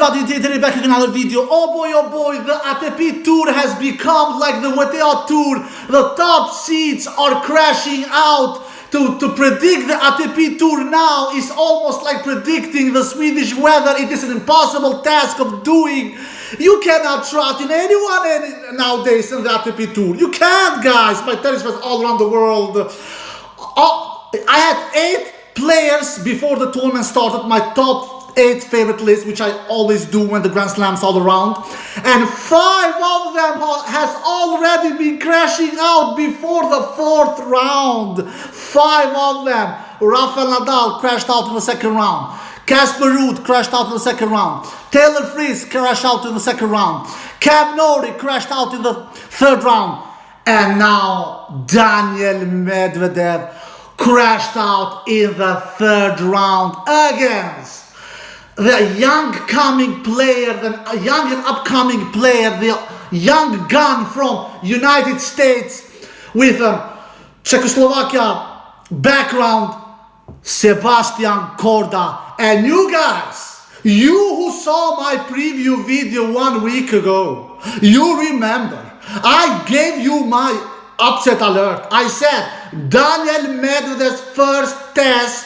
everybody, today back with another video. Oh boy, the ATP Tour has become like the WTA Tour. The top seeds are crashing out. To predict the ATP Tour now is almost like predicting the Swedish weather. It is an impossible task of doing. You cannot trust in anyone nowadays in the ATP Tour. You can't, guys. My tennis fans all around the world. I had 8 players before the tournament started, my top 8 favorite list, which I always do when the Grand Slams all around, and 5 of them has already been crashing out before the 4th round. 5 of them. Rafael Nadal crashed out in the 2nd round. Casper Ruud crashed out in the 2nd round. Taylor Fritz crashed out in the 2nd round. Cam Norrie crashed out in the 3rd round. And now Daniel Medvedev crashed out in the 3rd round against the young coming player, the young and upcoming player, the young gun from United States with Czechoslovakia background, Sebastian Korda. And you guys, you who saw my preview video 1 week ago, you remember, I gave you my upset alert. I said Daniel Medvedev's first test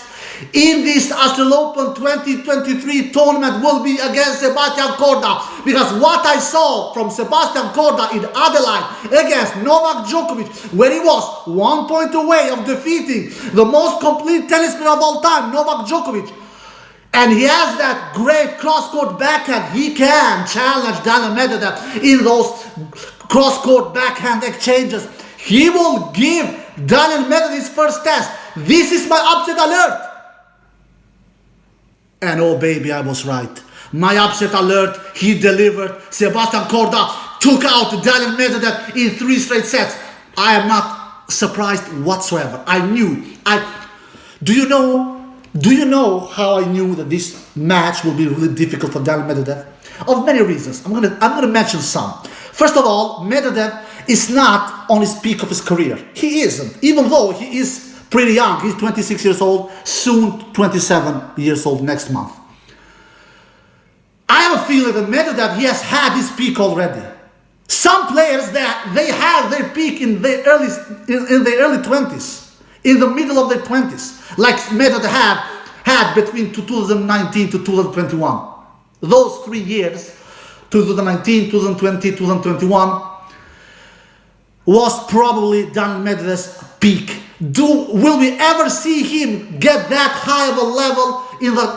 in this Australian Open 2023 tournament will be against Sebastian Korda, because what I saw from Sebastian Korda in Adelaide against Novak Djokovic, where he was 1 point away of defeating the most complete tennis player of all time, Novak Djokovic, and he has that great cross-court backhand, he can challenge Daniel Medvedev in those cross-court backhand exchanges. He will give Daniel Medvedev his first test. This is my upset alert. And oh baby, I was right. My upset alert, he delivered. Sebastian Korda took out Daniel Medvedev in 3 straight sets. I am not surprised whatsoever. I knew. Do you know how I knew that this match will be really difficult for Daniel Medvedev? Of many reasons. I'm gonna mention some. First of all, Medvedev is not on his peak of his career. He isn't, even though he is pretty young. He's 26 years old, soon 27 years old next month. I have a feeling that Medvedev, he has had his peak already. Some players, they have their peak in their early 20s, in the middle of their 20s, like Medvedev had between 2019 to 2021. Those 3 years, 2019, 2020, 2021, was probably Daniel Medvedev's peak. Will we ever see him get that high of a level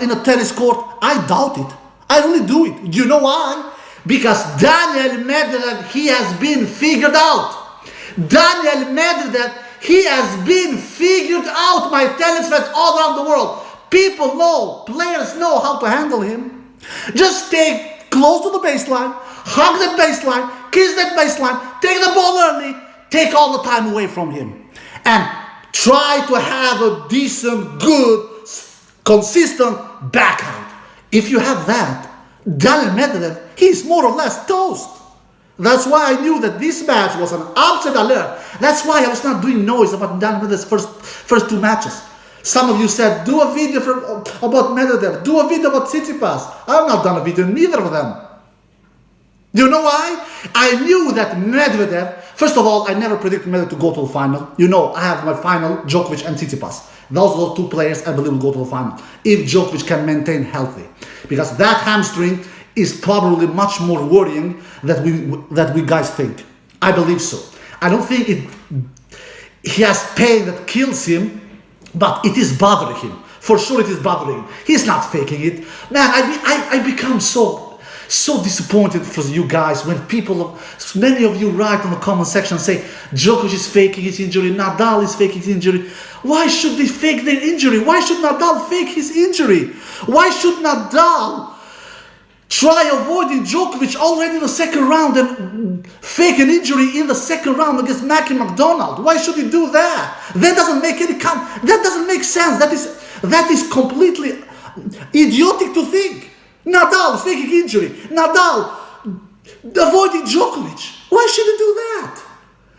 in a tennis court? I doubt it. I really do it. Do you know why? Because Daniel Medvedev, he has been figured out. Daniel Medvedev, he has been figured out, my tennis fans all around the world. People know, players know how to handle him. Just stay close to the baseline, hug that baseline, kiss that baseline, take the ball early, take all the time away from him. And try to have a decent, good, consistent backhand. If you have that, Daniel Medvedev, he's more or less toast. That's why I knew that this match was an upset alert. That's why I was not doing noise about Daniel Medvedev's first 2 matches. Some of you said, do a video about Medvedev, do a video about Tsitsipas. I have not done a video, neither of them. You know why? I knew that Medvedev, first of all, I never predicted Medvedev to go to the final. You know, I have my final, Djokovic and Tsitsipas. Those 2 players, I believe, will go to the final, if Djokovic can maintain healthy. Because that hamstring is probably much more worrying than we guys think. I believe so. I don't think he has pain that kills him, but it is bothering him. For sure it is bothering him. He's not faking it. Man, I become so disappointed for you guys when many of you write on the comment section, say Djokovic is faking his injury, Nadal is faking his injury. Why should they fake their injury? Why should Nadal fake his injury? Why should Nadal try avoiding Djokovic already in the 2nd round and fake an injury in the 2nd round against Mackie McDonald? Why should he do that? That doesn't make sense. That is completely idiotic to think. Nadal faking injury. Nadal avoiding Djokovic. Why should he do that?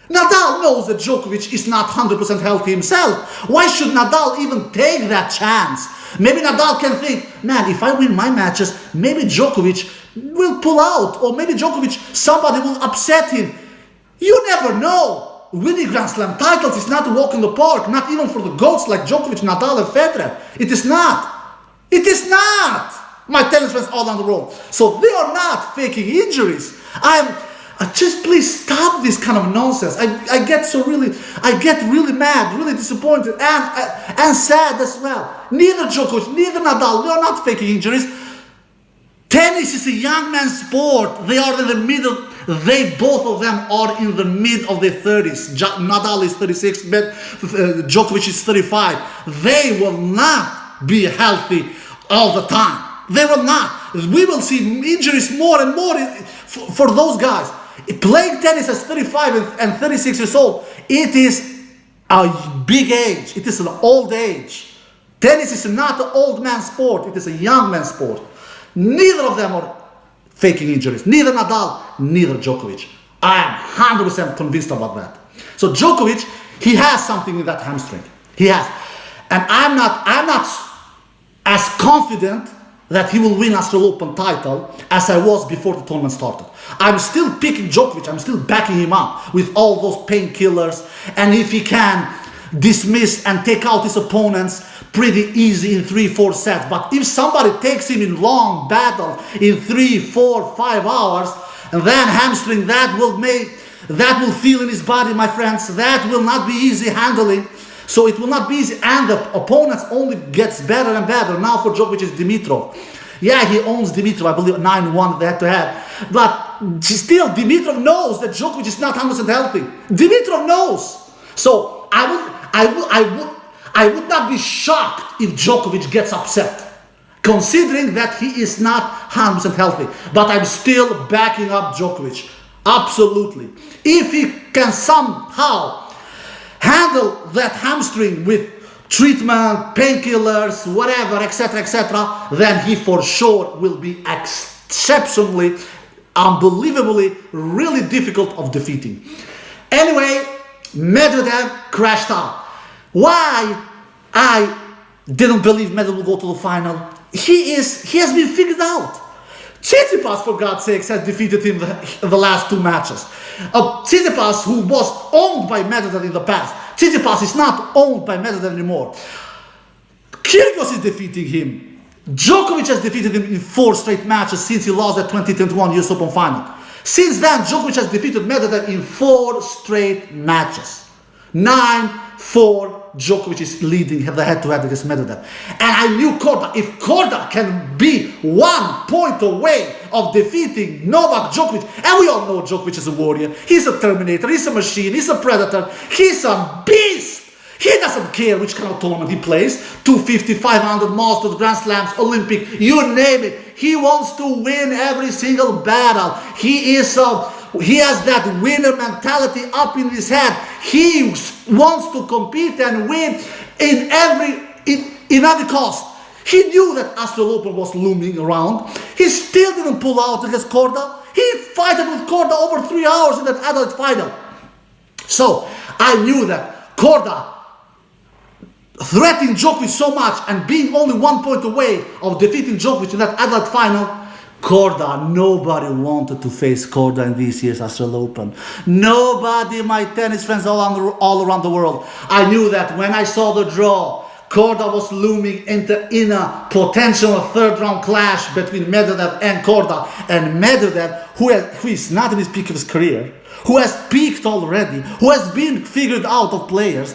Nadal knows that Djokovic is not 100% healthy himself. Why should Nadal even take that chance? Maybe Nadal can think, man, if I win my matches, maybe Djokovic will pull out, or maybe Djokovic, somebody will upset him. You never know. Winning Grand Slam titles is not a walk in the park, not even for the GOATs like Djokovic, Nadal, and Federer. It is not. It is not. My tennis friends all around the world. So they are not faking injuries. Just please stop this kind of nonsense. I get really mad, really disappointed, and sad as well. Neither Djokovic, neither Nadal, they are not faking injuries. Tennis is a young man's sport. They are in the middle. Both of them are in the mid of their 30s. Nadal is 36, but Djokovic is 35. They will not be healthy all the time. They will not. We will see injuries more and more for those guys. Playing tennis at 35 and 36 years old, it is a big age. It is an old age. Tennis is not an old man's sport. It is a young man's sport. Neither of them are faking injuries. Neither Nadal, neither Djokovic. I am 100% convinced about that. So Djokovic, he has something in that hamstring. He has. And I'm not as confident that he will win Australian Open title as I was before the tournament started. I'm still picking Djokovic. I'm still backing him up with all those painkillers. And if he can dismiss and take out his opponents pretty easy in 3-4 sets. But if somebody takes him in long battle in 3, 4, 5 hours, and then hamstring, that will feel in his body, my friends. That will not be easy handling. So it will not be easy, and the opponents only gets better and better. Now for Djokovic is Dimitrov. Yeah, he owns Dimitrov, I believe 9-1 head-to-head. But still, Dimitrov knows that Djokovic is not 100% healthy. Dimitrov knows. So I would not be shocked if Djokovic gets upset, considering that he is not 100% healthy. But I'm still backing up Djokovic. Absolutely. If he can somehow handle that hamstring with treatment, painkillers, whatever, etc., then he for sure will be exceptionally, unbelievably, really difficult of defeating. Anyway, Medvedev crashed out. Why I didn't believe Medvedev will go to the final? He has been figured out. Tsitsipas, for God's sakes, has defeated him in the last 2 matches. Tsitsipas, who was owned by Medvedev in the past. Tsitsipas is not owned by Medvedev anymore. Kyrgios is defeating him. Djokovic has defeated him in 4 straight matches since he lost the 2021 US Open final. Since then, Djokovic has defeated Medvedev in 4 straight matches. 9-4, Djokovic is leading the head-to-head against Medvedev. And I knew Korda. If Korda can be 1 point away of defeating Novak Djokovic, and we all know Djokovic is a warrior, he's a Terminator, he's a machine, he's a predator, he's a beast. He doesn't care which kind of tournament he plays, 250, 500, Masters, Grand Slams, Olympic, you name it. He wants to win every single battle. He has that winner mentality up in his head. He wants to compete and win in every cost. He knew that Australian Open was looming around. He still didn't pull out against Korda. He fought with Korda over 3 hours in that adult final. So I knew that Korda threatening Djokovic so much and being only 1 point away of defeating Djokovic in that adult final, Korda, nobody wanted to face Korda in this year's Australian Open. Nobody, my tennis friends all around the world. I knew that when I saw the draw, Korda was looming in a potential third-round clash between Medvedev and Korda. And Medvedev, who is not in his peak of his career, who has peaked already, who has been figured out of players,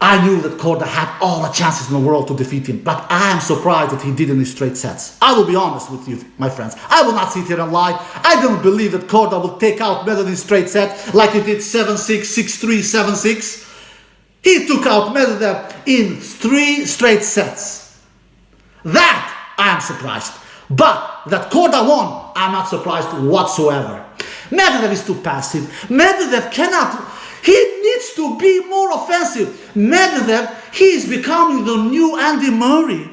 I knew that Korda had all the chances in the world to defeat him, but I am surprised that he did in straight sets. I will be honest with you, my friends. I will not sit here and lie. I don't believe that Korda will take out Medvedev in straight set like he did 7-6, 6-3, 7-6. He took out Medvedev in 3 straight sets. That I am surprised. But that Korda won, I'm not surprised whatsoever. Medvedev is too passive. Medvedev cannot... He needs to be more offensive. Medvedev, he is becoming the new Andy Murray.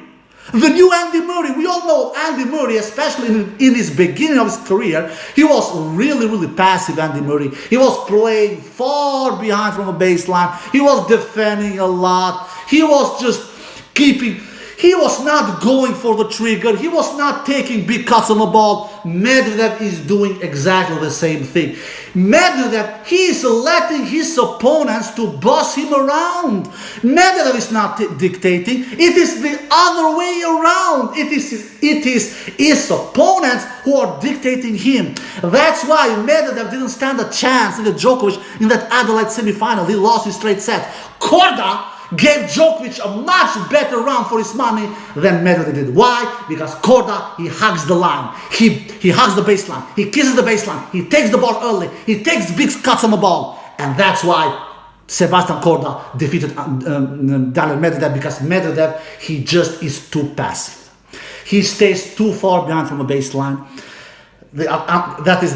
The new Andy Murray. We all know Andy Murray, especially in his beginning of his career, he was really, really passive, Andy Murray. He was playing far behind from the baseline. He was defending a lot. He was just keeping He was not going for the trigger. He was not taking big cuts on the ball. Medvedev is doing exactly the same thing. Medvedev, he is letting his opponents to boss him around. Medvedev is not dictating. It is the other way around. It is his opponents who are dictating him. That's why Medvedev didn't stand a chance against Djokovic in that Adelaide semifinal. He lost his straight set. Korda gave Djokovic a much better run for his money than Medvedev did. Why? Because Korda, he hugs the line. He hugs the baseline. He kisses the baseline. He takes the ball early. He takes big cuts on the ball. And that's why Sebastian Korda defeated Daniil Medvedev, because Medvedev, he just is too passive. He stays too far behind from the baseline. That is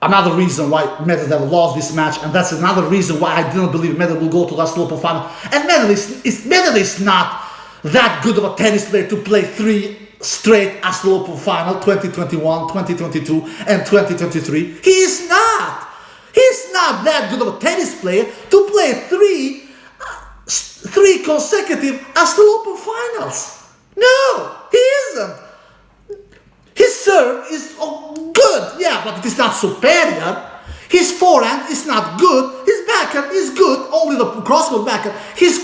another reason why Medvedev lost this match, and that's another reason why I didn't believe Medvedev will go to last Open final. And Medvedev is not that good of a tennis player to play 3 straight Australian Open final, 2021, 2022, and 2023. He is not. He's not that good of a tennis player to play 3 consecutive Australian Open finals. No, he isn't. His serve is good, yeah, but it is not superior. His forehand is not good. His backhand is good, only the cross-court backhand. His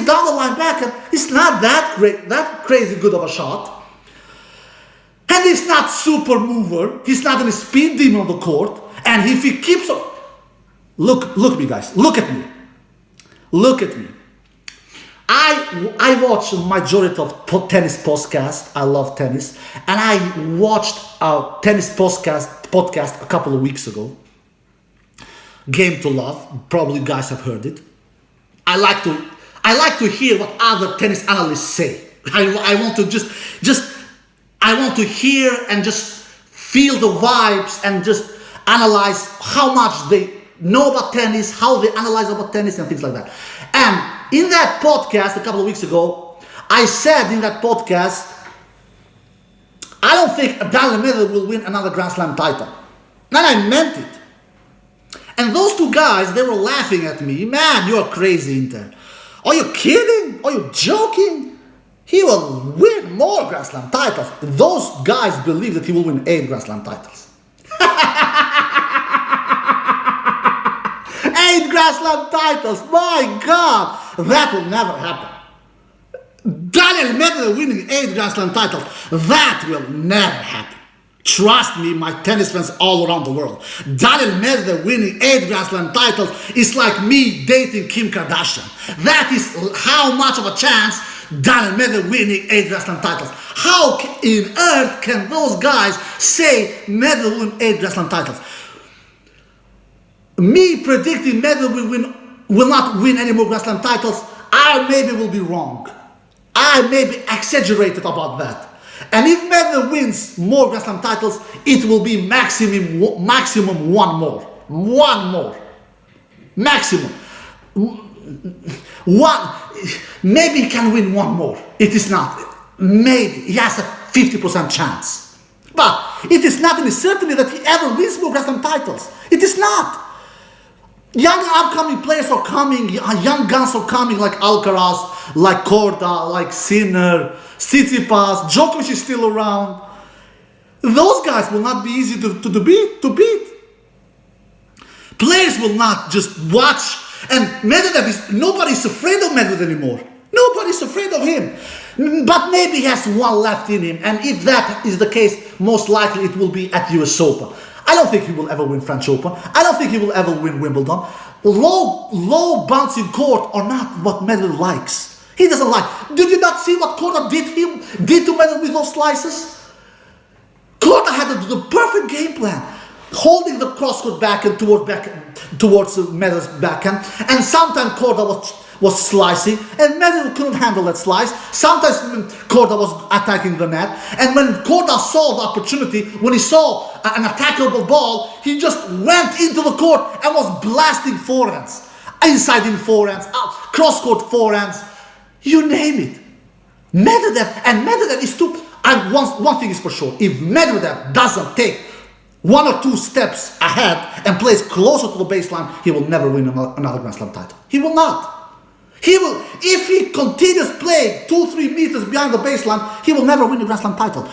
down-the-line backhand is not that crazy good of a shot. And he's not super mover. He's not a speed demon on the court. And if he keeps on... Look at me, guys. Look at me. Look at me. I watch a majority of tennis podcasts. I love tennis. And I watched a tennis podcast a couple of weeks ago. Game to Love. Probably you guys have heard it. I like to hear what other tennis analysts say. I want to I want to hear and just feel the vibes and just analyze how much they know about tennis, how they analyze about tennis and things like that. And in that podcast a couple of weeks ago, I said in that podcast, I don't think Daniil Medvedev will win another Grand Slam title. And I meant it. And those two guys, they were laughing at me. Man, you're crazy, Inter. Are you kidding? Are you joking? He will win more Grand Slam titles. Those guys believe that he will win 8 Grand Slam titles. 8 Grand Slam titles, my God, that will never happen. Daniil Medvedev winning 8 Grand Slam titles, that will never happen. Trust me, my tennis fans all around the world. Daniil Medvedev winning 8 Grand Slam titles is like me dating Kim Kardashian. That is how much of a chance Daniil Medvedev winning 8 Grand Slam titles. How in earth can those guys say Medvedev will win 8 Grand Slam titles? Me predicting Medvedev will not win any more Grand Slam titles, I maybe will be wrong. I may be exaggerated about that. And if Medvedev wins more Grand Slam titles, it will be maximum 1 more. 1 more. Maximum. Maybe he can win 1 more. It is not. Maybe. He has a 50% chance. But it is not any certainty that he ever wins more Grand Slam titles. It is not. Young upcoming players are coming, young guns are coming like Alcaraz, like Korda, like Sinner, Tsitsipas, Djokovic is still around. Those guys will not be easy to beat. Players will not just watch, and Medvedev nobody's afraid of Medvedev anymore. Nobody's afraid of him. But maybe he has 1 left in him, and if that is the case, most likely it will be at US Open. I don't think he will ever win French Open. I don't think he will ever win Wimbledon. Low bouncing court are not what Medvedev likes. He doesn't like. Did you not see what Korda did to Medvedev with those slices? Korda had the perfect game plan, holding the cross-court backhand towards Medvedev's backhand, and sometimes Korda was slicing, and Medvedev couldn't handle that slice. Sometimes Korda was attacking the net, and when Korda saw the opportunity, when he saw an attackable ball, he just went into the court and was blasting forehands, inside-in forehands, cross-court forehands, you name it. Medvedev is too. And one thing is for sure: if Medvedev doesn't take 1 or 2 steps ahead and plays closer to the baseline, he will never win another Grand Slam title. He will not. He will, if he continues playing 2-3 meters behind the baseline, he will never win the Grand Slam title.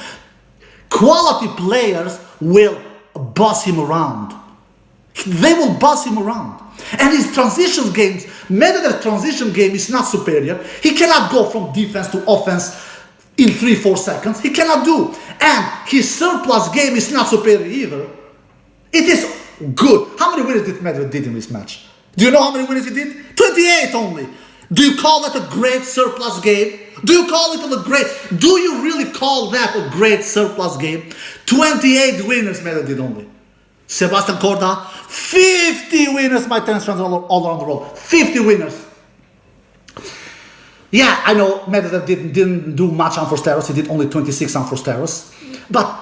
Quality players will boss him around. They will boss him around. And his transition games, Medvedev's transition game is not superior. He cannot go from defense to offense in 3-4 seconds. He cannot do. And his surplus game is not superior either. It is good. How many winners did Medvedev did in this match? Do you know how many winners he did? 28 only. Do you call that a great surplus game? Do you call it a great? Do you really call that a great surplus game? 28 winners Medvedev did only. Sebastian Korda, 50 winners, my tennis friends all around the world. 50 winners. Yeah, I know Medvedev didn't do much on Forsteros. He did only 26 on Forsteros. But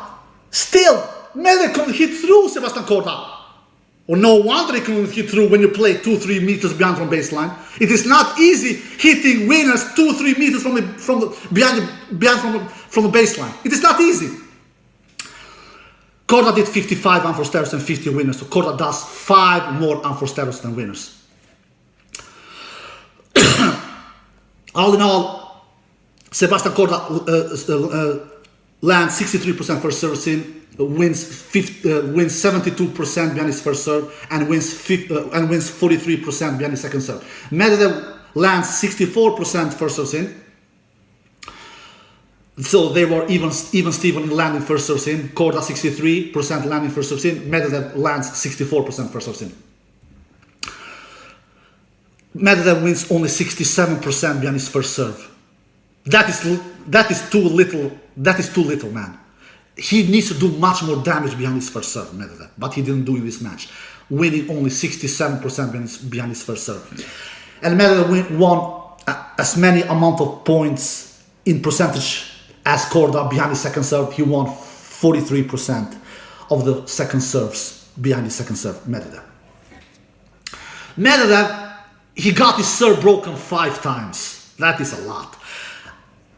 still, Medvedev couldn't hit through Sebastian Korda. Or no wonder he couldn't hit through when you play 2-3 meters beyond from baseline. It is not easy hitting winners 2-3 meters from the baseline. It is not easy. Korda did 55 on Forsteros and 50 winners. So Korda does 5 more on Forsteros than winners. All in all, Sebastian Korda lands 63% first service in, wins 72% behind his first serve, and wins 43% behind his second serve. Medvedev lands 64% first serve in. So they were even Steven in landing first serve in. Korda 63% landing first serve in. Medvedev lands 64% first serve in. Medvedev wins only 67% behind his first serve. That is too little. That is too little, man. He needs to do much more damage behind his first serve, Medvedev, but he didn't do in this match, winning only 67% behind his first serve. And Medvedev won as many amount of points in percentage as Korda behind his second serve. He won 43% of the second serves behind his second serve, Medvedev. Medvedev, he got his serve broken 5 times. That is a lot.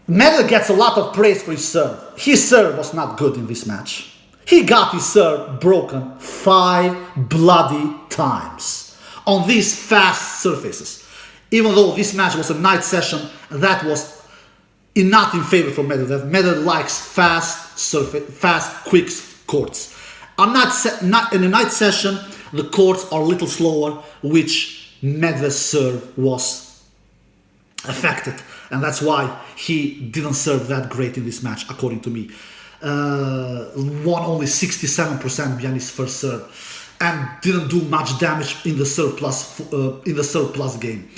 Medvedev gets a lot of praise for his serve. His serve was not good in this match. He got his serve broken 5 bloody times on these fast surfaces. Even though this match was a night session, that was not in favor for Medvedev. Medvedev likes fast, quick courts. Not in a night session, the courts are a little slower, which Medvedev's serve was affected. And that's why he didn't serve that great in this match, according to me. Won only 67% behind his first serve, and didn't do much damage in the surplus game.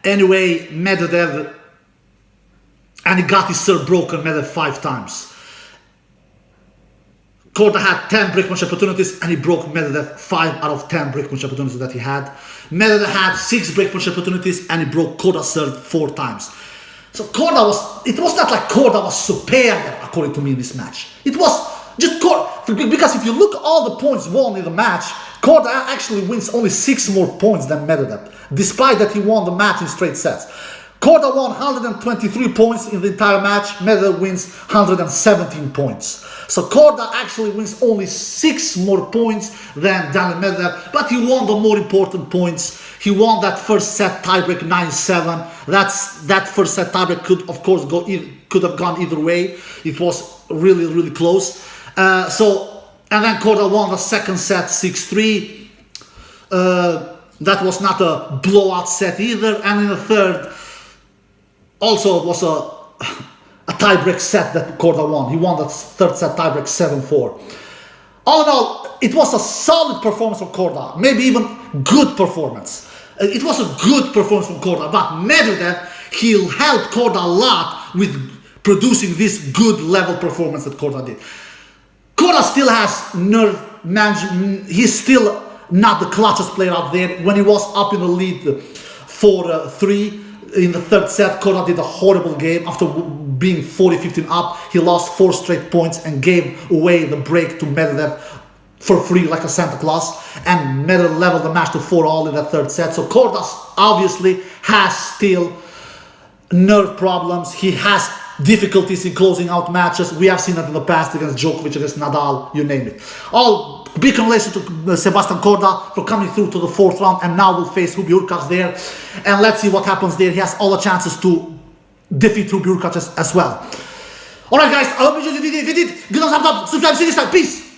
Anyway, Medvedev, and he got his serve broken, Medvedev 5 times. Korda had 10 break match opportunities, and he broke Medvedev 5 out of 10 break match opportunities that he had. Medvedev had 6 break match opportunities, and he broke Korda's serve 4 times. So it was not like Korda was superior, according to me, in this match. It was just Korda, because if you look at all the points won in the match, Korda actually wins only 6 more points than Medvedev, despite that he won the match in straight sets. Korda won 123 points in the entire match, Medvedev wins 117 points. So Korda actually wins only 6 more points than Daniil Medvedev, but he won the more important points. He won that first set tiebreak 9-7. That first set tiebreak could, of course, could have gone either way. It was really, really close. And then Korda won the second set 6-3. That was not a blowout set either. And in the third, also it was a tiebreak set that Korda won. He won the third set tiebreak 7-4. All in all, it was a solid performance from Korda, maybe even good performance. It was a good performance from Korda, but Medvedev, he helped Korda a lot with producing this good level performance that Korda did. Korda still has nerve management. He's still not the clutchest player out there. When he was up in the lead 4-3 in the third set, Korda did a horrible game. After being 40-15 up, he lost 4 straight points and gave away the break to Medvedev for free like a Santa Claus, and Medvedev leveled the match to 4-all in that third set. So Korda obviously has still nerve problems. He has difficulties in closing out matches. We have seen it in the past against Djokovic, against Nadal, you name it. All big congratulations to Sebastian Korda for coming through to the 4th round, and now will face Hubi Hurkacz there. And let's see what happens there. He has all the chances to defeat Hubi Hurkacz as well. Alright guys, I hope you enjoyed the video. If you did, give us a thumbs up, subscribe, see you next time. Peace!